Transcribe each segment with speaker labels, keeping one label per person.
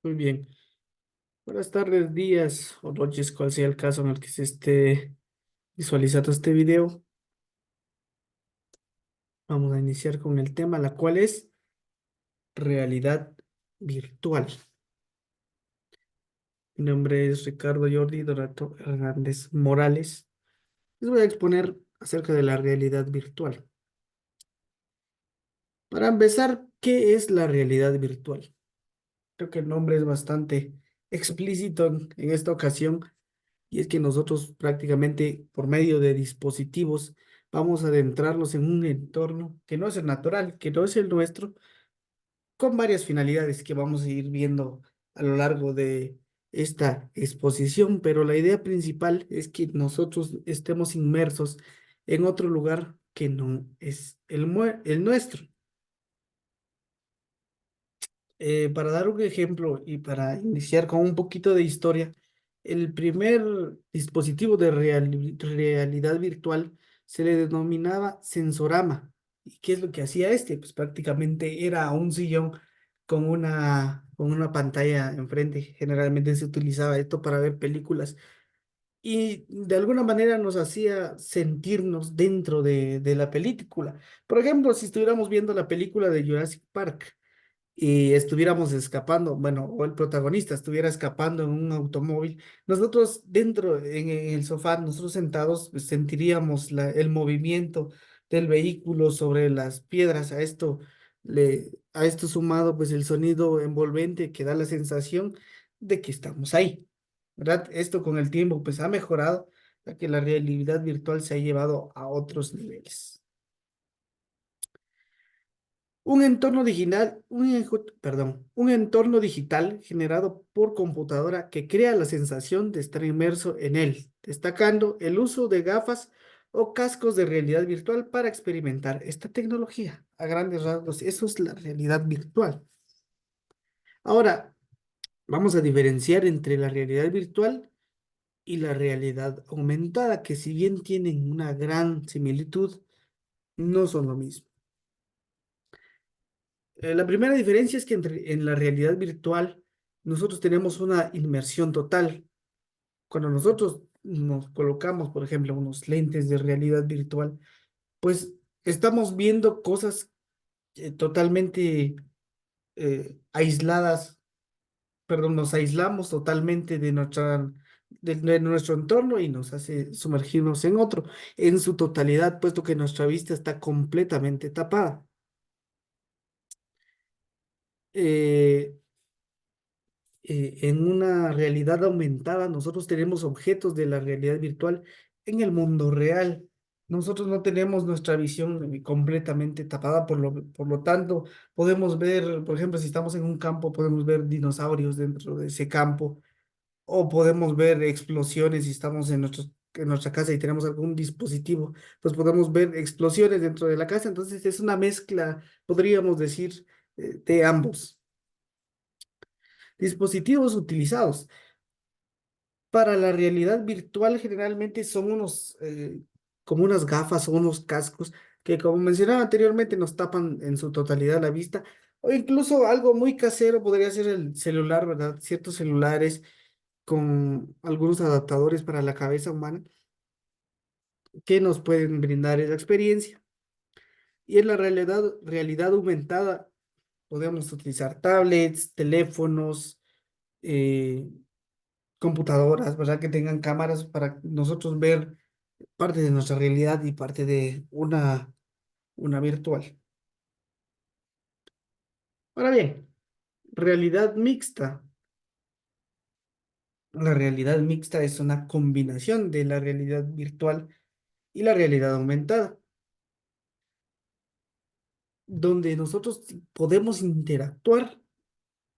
Speaker 1: Muy bien. Buenas tardes, días o noches, cual sea el caso en el que se esté visualizando este video. Vamos a iniciar con el tema, la cual es realidad virtual. Mi nombre es Ricardo Jordi Donato Hernández Morales. Les voy a exponer acerca de la realidad virtual. Para empezar, ¿qué es la realidad virtual? Creo que el nombre es bastante explícito en esta ocasión. Y es que nosotros prácticamente por medio de dispositivos vamos a adentrarnos en un entorno que no es el natural, que no es el nuestro, con varias finalidades que vamos a ir viendo a lo largo de esta exposición, pero la idea principal es que nosotros estemos inmersos en otro lugar que no es el nuestro. Para dar un ejemplo y para iniciar con un poquito de historia, el primer dispositivo de realidad virtual se le denominaba Sensorama. ¿Y qué es lo que hacía este? Pues prácticamente era un sillón con una pantalla enfrente. Generalmente se utilizaba esto para ver películas y de alguna manera nos hacía sentirnos dentro de la película. Por ejemplo, si estuviéramos viendo la película de Jurassic Park y estuviéramos escapando, bueno, o el protagonista estuviera escapando en un automóvil, nosotros dentro, en el sofá, nosotros sentados, pues, sentiríamos el movimiento del vehículo sobre las piedras. A esto sumado, pues el sonido envolvente que da la sensación de que estamos ahí, ¿verdad? Esto con el tiempo, pues ha mejorado, ya que la realidad virtual se ha llevado a otros niveles. Un entorno digital, un entorno digital generado por computadora que crea la sensación de estar inmerso en él, destacando el uso de gafas o cascos de realidad virtual para experimentar esta tecnología. A grandes rasgos, eso es la realidad virtual. Ahora, vamos a diferenciar entre la realidad virtual y la realidad aumentada, que si bien tienen una gran similitud, no son lo mismo. La primera diferencia es que en la realidad virtual nosotros tenemos una inmersión total. Cuando nosotros nos colocamos, por ejemplo, unos lentes de realidad virtual, pues estamos viendo cosas totalmente aisladas, perdón, nos aislamos totalmente de nuestro entorno y nos hace sumergirnos en otro, en su totalidad, puesto que nuestra vista está completamente tapada. Eh, en una realidad aumentada, nosotros tenemos objetos de la realidad virtual en el mundo real. Nosotros no tenemos nuestra visión completamente tapada, por lo tanto, podemos ver, por ejemplo, si estamos en un campo, podemos ver dinosaurios dentro de ese campo, o podemos ver explosiones si estamos en nuestra casa y tenemos algún dispositivo, pues podemos ver explosiones dentro de la casa. Entonces, es una mezcla, podríamos decir, de ambos dispositivos utilizados. Para la realidad virtual generalmente son como unas gafas o unos cascos que, como mencionaba anteriormente, nos tapan en su totalidad la vista, o incluso algo muy casero podría ser el celular, ¿verdad? Ciertos celulares con algunos adaptadores para la cabeza humana que nos pueden brindar esa experiencia. Y en la realidad aumentada podemos utilizar tablets, teléfonos, eh, computadoras, ¿verdad? Que tengan cámaras para nosotros ver parte de nuestra realidad y parte de una virtual. Ahora bien, realidad mixta. La realidad mixta es una combinación de la realidad virtual y la realidad aumentada, donde nosotros podemos interactuar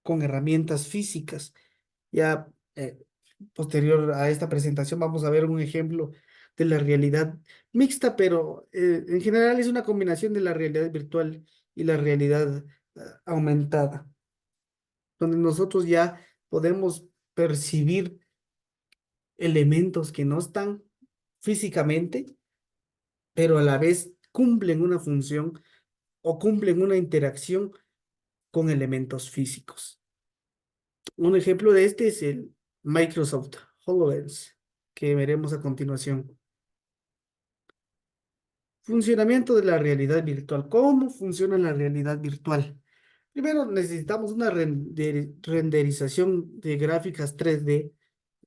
Speaker 1: con herramientas físicas. Ya posterior a esta presentación vamos a ver un ejemplo de la realidad mixta, pero en general es una combinación de la realidad virtual y la realidad aumentada, donde nosotros ya podemos percibir elementos que no están físicamente, pero a la vez cumplen una función o cumplen una interacción con elementos físicos. Un ejemplo de este es el Microsoft HoloLens, que veremos a continuación. Funcionamiento de la realidad virtual. ¿Cómo funciona la realidad virtual? Primero necesitamos una renderización de gráficas 3D.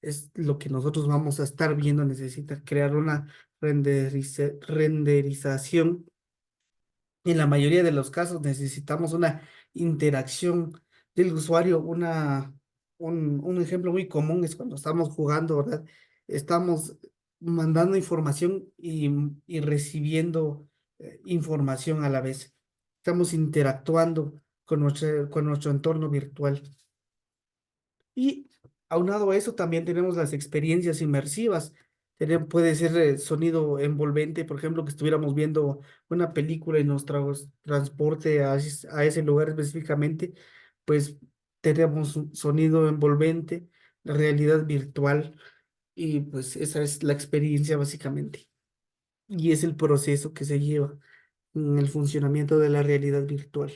Speaker 1: Es lo que nosotros vamos a estar viendo. Necesita crear una renderización. En la mayoría de los casos necesitamos una interacción del usuario. Un ejemplo muy común es cuando estamos jugando, ¿verdad? Estamos mandando información y recibiendo información a la vez. Estamos interactuando con nuestro entorno virtual. Y aunado a eso, también tenemos las experiencias inmersivas. Puede ser sonido envolvente, por ejemplo, que estuviéramos viendo una película y nos transporte a ese lugar específicamente, pues tenemos un sonido envolvente, la realidad virtual, y pues esa es la experiencia básicamente. Y es el proceso que se lleva en el funcionamiento de la realidad virtual.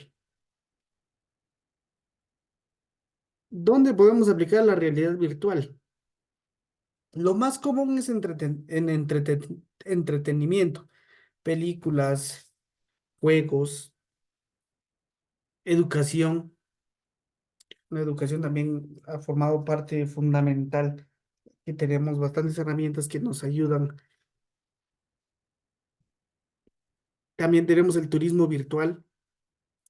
Speaker 1: ¿Dónde podemos aplicar la realidad virtual? Lo más común es entretenimiento, películas, juegos, educación. La educación también ha formado parte fundamental y tenemos bastantes herramientas que nos ayudan. También tenemos el turismo virtual,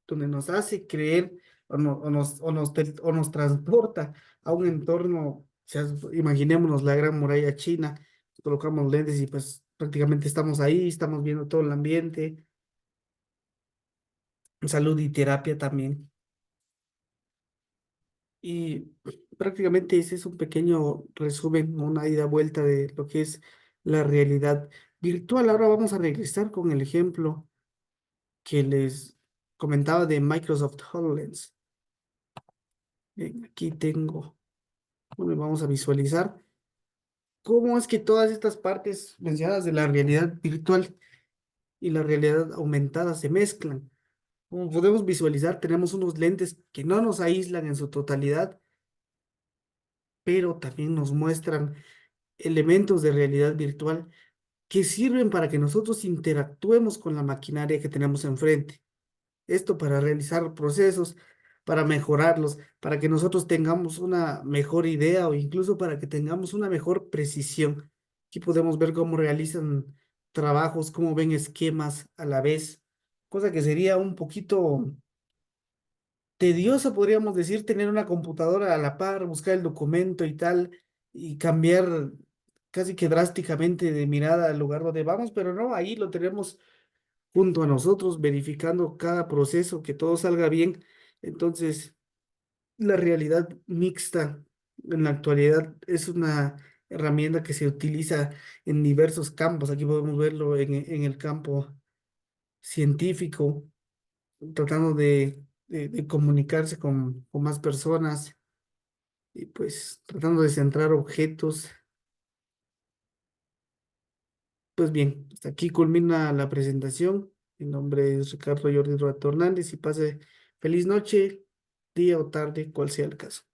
Speaker 1: donde nos hace creer o nos transporta a un entorno, imaginémonos la Gran Muralla China, colocamos lentes y pues prácticamente estamos ahí, estamos viendo todo el ambiente, salud y terapia también. Y prácticamente ese es un pequeño resumen, una ida vuelta de lo que es la realidad virtual. Ahora vamos a regresar con el ejemplo que les comentaba de Microsoft HoloLens. Bien, aquí tengo, bueno, vamos a visualizar cómo es que todas estas partes mencionadas de la realidad virtual y la realidad aumentada se mezclan. Como podemos visualizar, tenemos unos lentes que no nos aíslan en su totalidad, pero también nos muestran elementos de realidad virtual que sirven para que nosotros interactuemos con la maquinaria que tenemos enfrente. Esto para realizar procesos, para mejorarlos, para que nosotros tengamos una mejor idea o incluso para que tengamos una mejor precisión. Aquí podemos ver cómo realizan trabajos, cómo ven esquemas a la vez, cosa que sería un poquito tedioso, podríamos decir, tener una computadora a la par, buscar el documento y tal, y cambiar casi que drásticamente de mirada al lugar donde vamos, pero no, ahí lo tenemos junto a nosotros, verificando cada proceso, que todo salga bien. Entonces, la realidad mixta en la actualidad es una herramienta que se utiliza en diversos campos. Aquí podemos verlo en el campo científico, tratando de comunicarse con más personas y pues tratando de centrar objetos. Pues bien, hasta aquí culmina la presentación. Mi nombre es Ricardo Jordi Roberto Hernández y pase feliz noche, día o tarde, cual sea el caso.